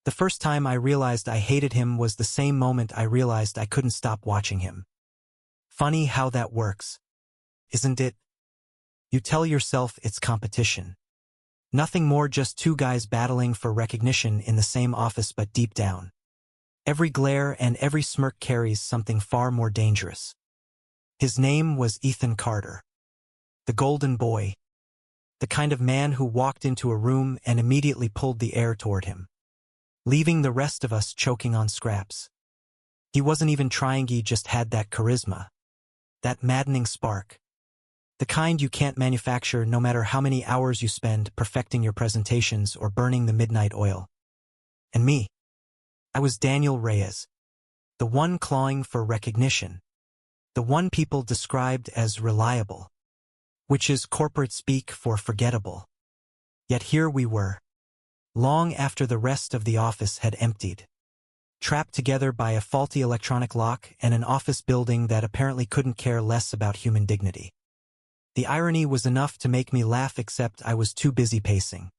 The first time I realized I hated him was the same moment I realized I couldn't stop watching him. Funny how that works, isn't it? You tell yourself it's competition. Nothing more, just two guys battling for recognition in the same office, but deep down, every glare and every smirk carries something far more dangerous. His name was Ethan Carter. The golden boy. The kind of man who walked into a room and immediately pulled the air toward him, leaving the rest of us choking on scraps. He wasn't even trying, he just had that charisma. That maddening spark. The kind you can't manufacture no matter how many hours you spend perfecting your presentations or burning the midnight oil. And me. I was Daniel Reyes. The one clawing for recognition. The one people described as reliable. Which is corporate speak for forgettable. Yet here we were. Long after the rest of the office had emptied. Trapped together by a faulty electronic lock and an office building that apparently couldn't care less about human dignity. The irony was enough to make me laugh, except I was too busy pacing.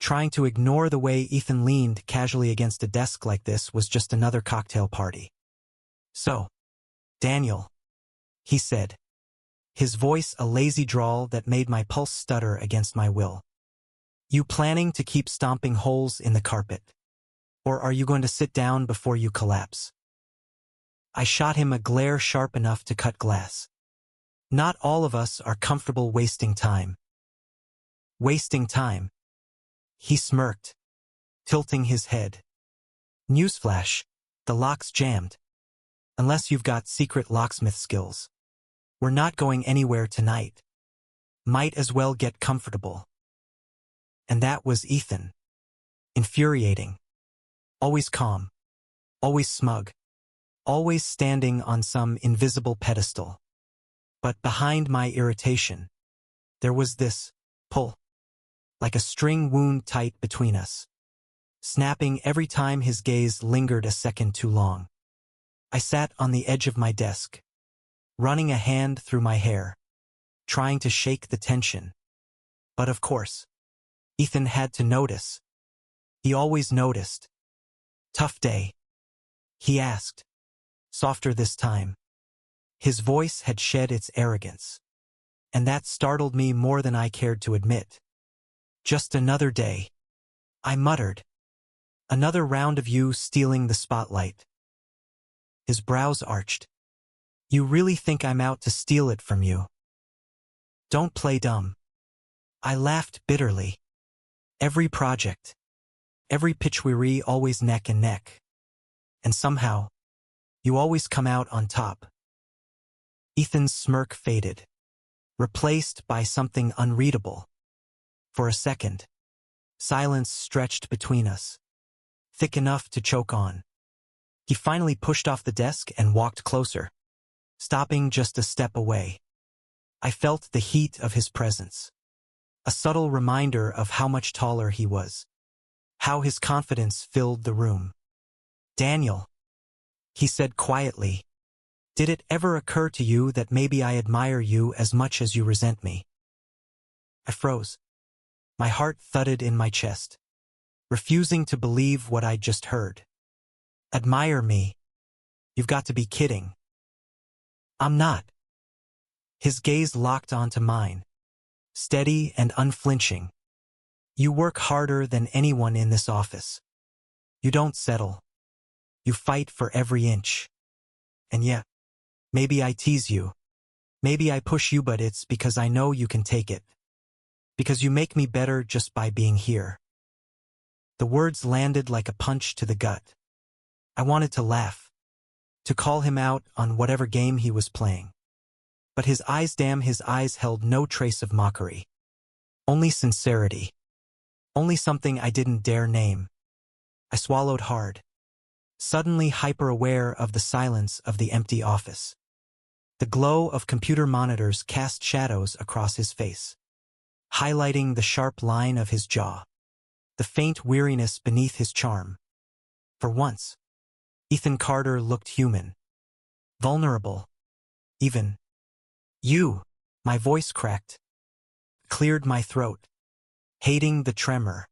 Trying to ignore the way Ethan leaned casually against a desk like this was just another cocktail party. "So, Daniel," he said. His voice a lazy drawl that made my pulse stutter against my will. "You planning to keep stomping holes in the carpet? Or are you going to sit down before you collapse?" I shot him a glare sharp enough to cut glass. Not all of us are comfortable wasting time. Wasting time? He smirked, tilting his head. "Newsflash, the lock's jammed. Unless you've got secret locksmith skills. We're not going anywhere tonight. Might as well get comfortable." And that was Ethan. Infuriating. Always calm. Always smug. Always standing on some invisible pedestal. But behind my irritation, there was this pull. Like a string wound tight between us. Snapping every time his gaze lingered a second too long. I sat on the edge of my desk, running a hand through my hair, trying to shake the tension. But of course, Ethan had to notice. He always noticed. "Tough day?" he asked, softer this time. His voice had shed its arrogance, and that startled me more than I cared to admit. "Just another day," I muttered. "Another round of you stealing the spotlight." His brows arched. "You really think I'm out to steal it from you? Don't play dumb." I laughed bitterly. Every project, every pitch we're always neck and neck. And somehow, you always come out on top. Ethan's smirk faded, replaced by something unreadable. For a second, silence stretched between us, thick enough to choke on. He finally pushed off the desk and walked closer, stopping just a step away. I felt the heat of his presence, a subtle reminder of how much taller he was, how his confidence filled the room. "Daniel," he said quietly, "did it ever occur to you that maybe I admire you as much as you resent me?" I froze. My heart thudded in my chest, refusing to believe what I'd just heard. "Admire me? You've got to be kidding." "I'm not." His gaze locked onto mine, steady and unflinching. "You work harder than anyone in this office. You don't settle. You fight for every inch. And yeah, maybe I tease you. Maybe I push you, but it's because I know you can take it. Because you make me better just by being here." The words landed like a punch to the gut. I wanted to laugh, to call him out on whatever game he was playing. But his eyes held no trace of mockery. Only sincerity. Only something I didn't dare name. I swallowed hard, suddenly hyper-aware of the silence of the empty office. The glow of computer monitors cast shadows across his face, highlighting the sharp line of his jaw, the faint weariness beneath his charm. For once, Ethan Carter looked human, vulnerable, even. "You," my voice cracked, cleared my throat, hating the tremor.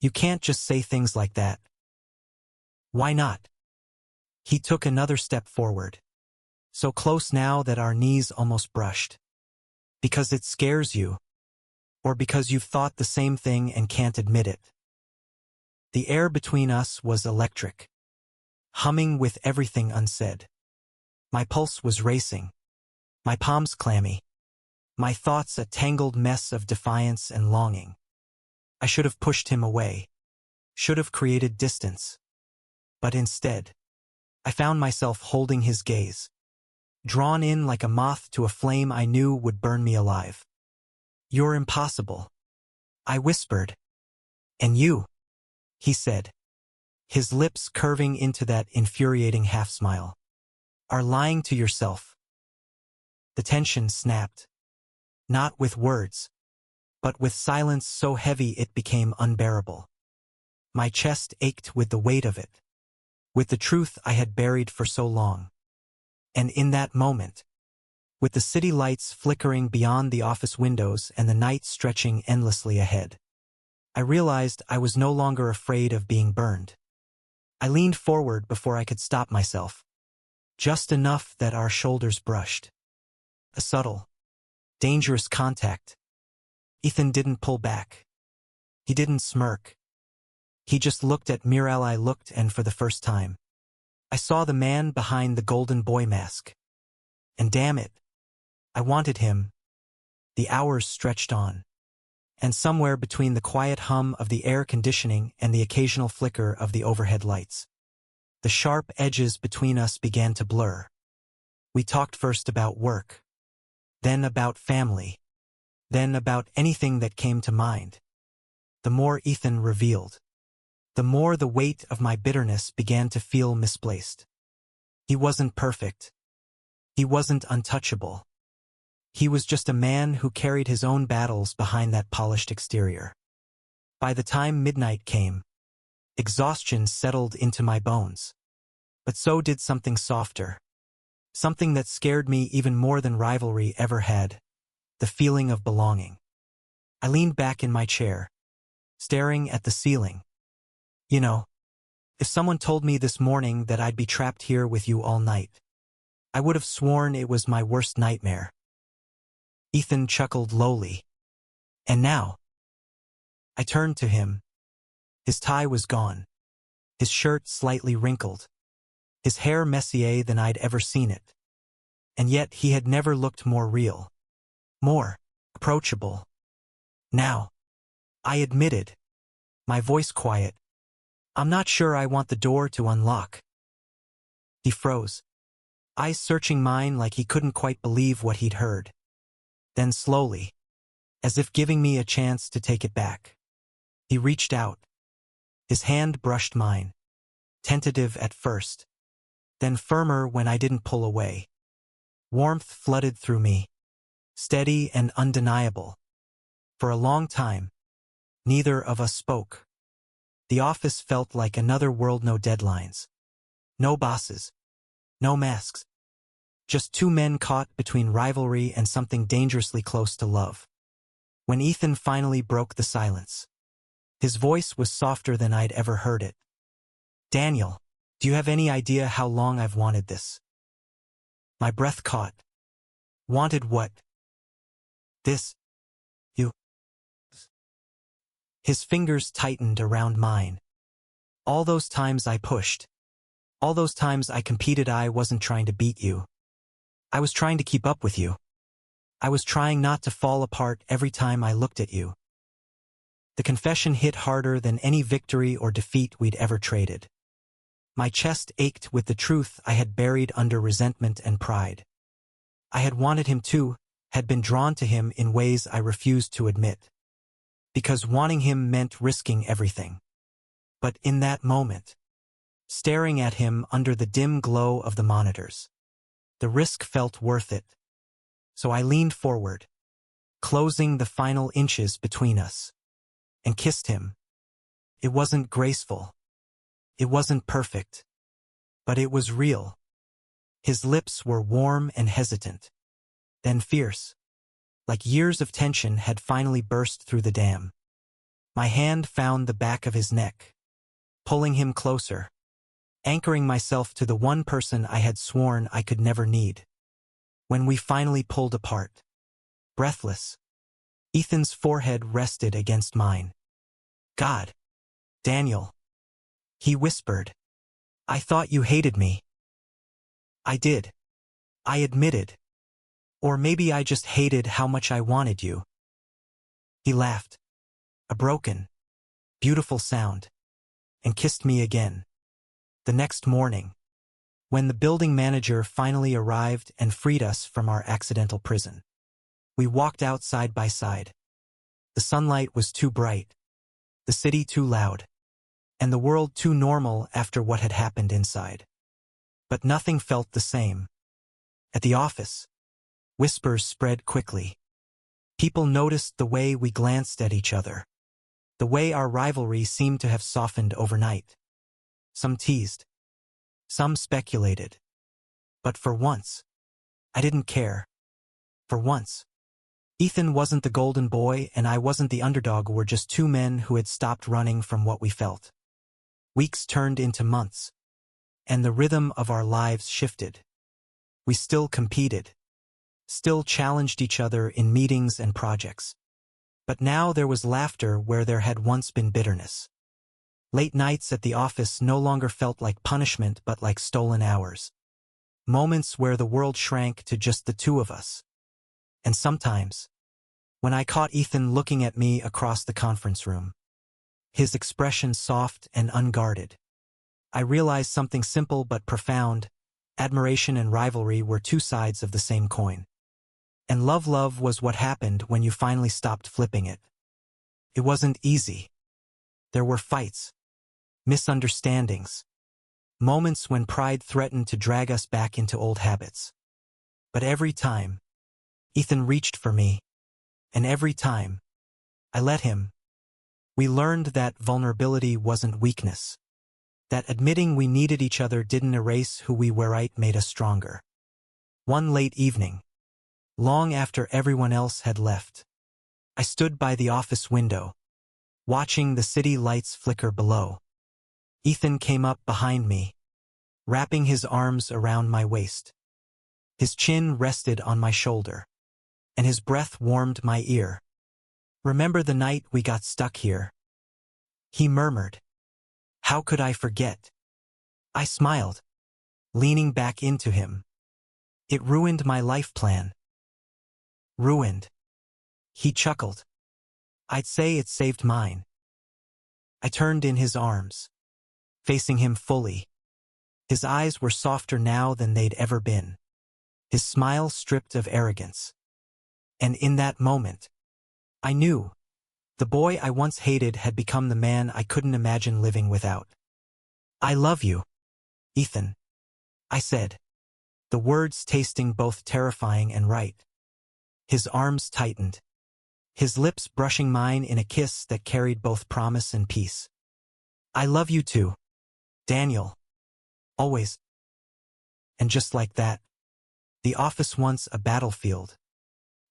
"You can't just say things like that." Why not? He took another step forward. So close now that our knees almost brushed. Because it scares you. Or because you've thought the same thing and can't admit it. The air between us was electric. Humming with everything unsaid. My pulse was racing. My palms clammy. My thoughts a tangled mess of defiance and longing. I should have pushed him away. Should have created distance. But instead, I found myself holding his gaze. Drawn in like a moth to a flame I knew would burn me alive. You're impossible. I whispered. And you, he said, his lips curving into that infuriating half-smile, are lying to yourself. The tension snapped. Not with words, but with silence so heavy it became unbearable. My chest ached with the weight of it, with the truth I had buried for so long. And in that moment, with the city lights flickering beyond the office windows and the night stretching endlessly ahead, I realized I was no longer afraid of being burned. I leaned forward before I could stop myself, just enough that our shoulders brushed. A subtle, dangerous contact. Ethan didn't pull back. He didn't smirk. He just looked at Miral. I looked, and for the first time, I saw the man behind the golden boy mask. And damn it, I wanted him. The hours stretched on. And somewhere between the quiet hum of the air conditioning and the occasional flicker of the overhead lights, the sharp edges between us began to blur. We talked first about work, then about family, then about anything that came to mind. The more Ethan revealed, the more the weight of my bitterness began to feel misplaced. He wasn't perfect. He wasn't untouchable. He was just a man who carried his own battles behind that polished exterior. By the time midnight came, exhaustion settled into my bones. But so did something softer. Something that scared me even more than rivalry ever had. The feeling of belonging. I leaned back in my chair, staring at the ceiling. You know, if someone told me this morning that I'd be trapped here with you all night, I would have sworn it was my worst nightmare. Ethan chuckled lowly. And now? I turned to him. His tie was gone. His shirt slightly wrinkled. His hair messier than I'd ever seen it. And yet he had never looked more real. More approachable. Now, I admitted, my voice quiet, I'm not sure I want the door to unlock. He froze, eyes searching mine like he couldn't quite believe what he'd heard. Then slowly, as if giving me a chance to take it back, he reached out. His hand brushed mine, tentative at first, then firmer when I didn't pull away. Warmth flooded through me, steady and undeniable. For a long time, neither of us spoke. The office felt like another world. No deadlines. No bosses. No masks. Just two men caught between rivalry and something dangerously close to love. When Ethan finally broke the silence, his voice was softer than I'd ever heard it. Daniel, do you have any idea how long I've wanted this? My breath caught. Wanted what? This? You? His fingers tightened around mine. All those times I pushed. All those times I competed. I wasn't trying to beat you. I was trying to keep up with you. I was trying not to fall apart every time I looked at you. The confession hit harder than any victory or defeat we'd ever traded. My chest ached with the truth I had buried under resentment and pride. I had wanted him too, had been drawn to him in ways I refused to admit. Because wanting him meant risking everything. But in that moment, staring at him under the dim glow of the monitors, the risk felt worth it. So I leaned forward, closing the final inches between us, and kissed him. It wasn't graceful. It wasn't perfect. But it was real. His lips were warm and hesitant, then fierce, like years of tension had finally burst through the dam. My hand found the back of his neck, pulling him closer. anchoring myself to the one person I had sworn I could never need. When we finally pulled apart, breathless, Ethan's forehead rested against mine. God, Daniel, he whispered. I thought you hated me. I did. I admitted. Or maybe I just hated how much I wanted you. He laughed, a broken, beautiful sound, and kissed me again. The next morning, when the building manager finally arrived and freed us from our accidental prison, we walked out side by side. The sunlight was too bright, the city too loud, and the world too normal after what had happened inside. But nothing felt the same. At the office, whispers spread quickly. People noticed the way we glanced at each other, the way our rivalry seemed to have softened overnight. Some teased, some speculated. But for once, I didn't care. For once, Ethan wasn't the golden boy and I wasn't the underdog. We're just two men who had stopped running from what we felt. Weeks turned into months, and the rhythm of our lives shifted. We still competed, still challenged each other in meetings and projects. But now there was laughter where there had once been bitterness. Late nights at the office no longer felt like punishment but like stolen hours. Moments where the world shrank to just the two of us. And sometimes, when I caught Ethan looking at me across the conference room, his expression soft and unguarded, I realized something simple but profound. Admiration and rivalry were two sides of the same coin. And love was what happened when you finally stopped flipping it. It wasn't easy. There were fights, misunderstandings, moments when pride threatened to drag us back into old habits. But every time, Ethan reached for me, and every time, I let him. We learned that vulnerability wasn't weakness, that admitting we needed each other didn't erase who we were. It made us stronger. One late evening, long after everyone else had left, I stood by the office window, watching the city lights flicker below. Ethan came up behind me, wrapping his arms around my waist. His chin rested on my shoulder, and his breath warmed my ear. Remember the night we got stuck here? He murmured. How could I forget? I smiled, leaning back into him. It ruined my life plan. Ruined. He chuckled. I'd say it saved mine. I turned in his arms, facing him fully. His eyes were softer now than they'd ever been, his smile stripped of arrogance. And in that moment, I knew the boy I once hated had become the man I couldn't imagine living without. I love you, Ethan, I said, the words tasting both terrifying and right. His arms tightened, his lips brushing mine in a kiss that carried both promise and peace. I love you too, Daniel. Always. And just like that, the office, once a battlefield,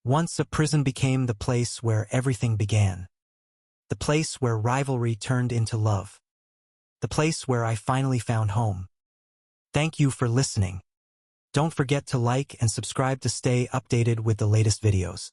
once a prison, became the place where everything began. The place where rivalry turned into love. The place where I finally found home. Thank you for listening. Don't forget to like and subscribe to stay updated with the latest videos.